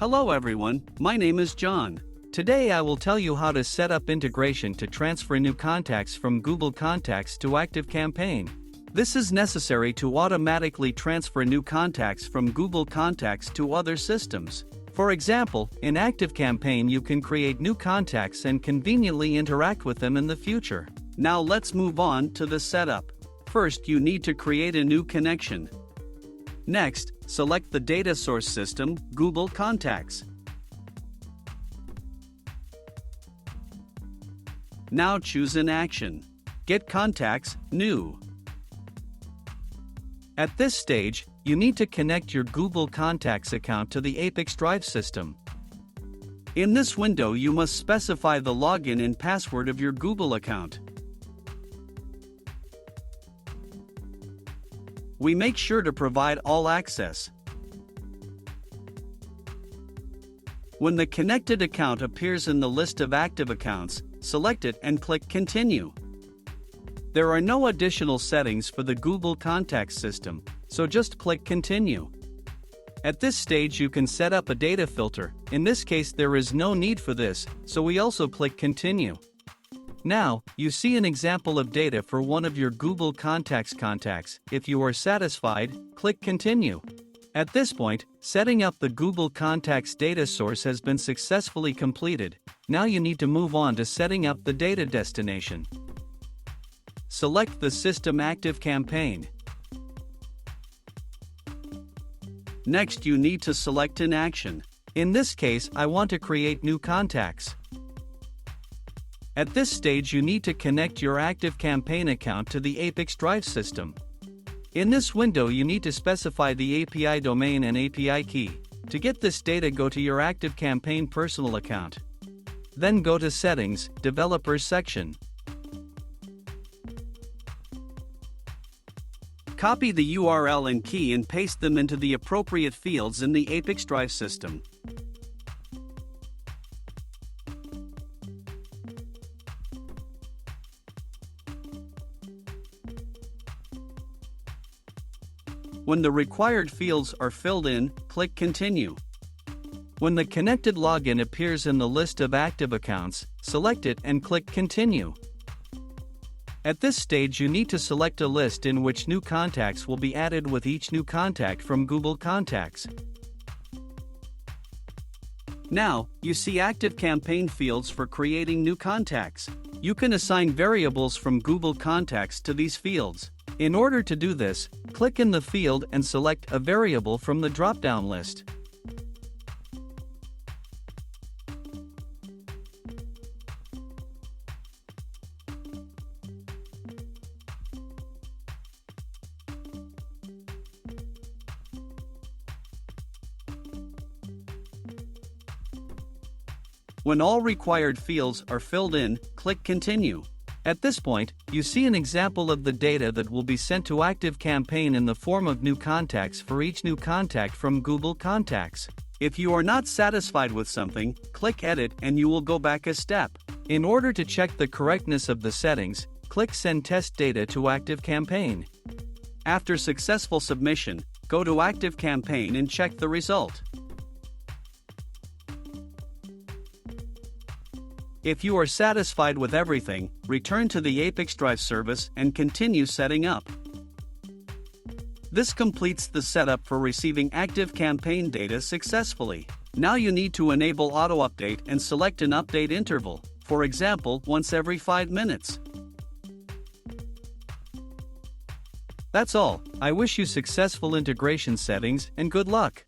Hello everyone, my name is John. Today I will tell you how to set up integration to transfer new contacts from Google Contacts to ActiveCampaign. This is necessary to automatically transfer new contacts from Google Contacts to other systems. For example, in ActiveCampaign you can create new contacts and conveniently interact with them in the future. Now let's move on to the setup. First, you need to create a new connection. Next, select the data source system, Google Contacts. Now choose an action. Get Contacts, New. At this stage, you need to connect your Google Contacts account to the ApiX-Drive system. In this window you must specify the login and password of your Google account. We make sure to provide all access. When the connected account appears in the list of active accounts, select it and click Continue. There are no additional settings for the Google Contacts system, so just click Continue. At this stage you can set up a data filter. In this case there is no need for this, so we also click Continue. Now, you see an example of data for one of your Google Contacts contacts. If you are satisfied, click Continue. At this point, setting up the Google Contacts data source has been successfully completed. Now you need to move on to setting up the data destination. Select the system ActiveCampaign. Next you need to select an action. In this case, I want to create new contacts. At this stage you need to connect your ActiveCampaign account to the ApiX-Drive system. In this window you need to specify the API domain and API key. To get this data, go to your ActiveCampaign personal account. Then go to Settings, Developers section. Copy the URL and key and paste them into the appropriate fields in the ApiX-Drive system. When the required fields are filled in, click Continue. When the connected login appears in the list of active accounts, select it and click Continue. At this stage you need to select a list in which new contacts will be added with each new contact from Google Contacts. Now, you see ActiveCampaign fields for creating new contacts. You can assign variables from Google Contacts to these fields. In order to do this, click in the field and select a variable from the drop-down list. When all required fields are filled in, click Continue. At this point, you see an example of the data that will be sent to ActiveCampaign in the form of new contacts for each new contact from Google Contacts. If you are not satisfied with something, click Edit and you will go back a step. In order to check the correctness of the settings, click Send Test Data to ActiveCampaign. After successful submission, go to ActiveCampaign and check the result. If you are satisfied with everything, return to the ApiX-Drive service and continue setting up. This completes the setup for receiving ActiveCampaign data successfully. Now you need to enable auto-update and select an update interval, for example, once every 5 minutes. That's all. I wish you successful integration settings and good luck.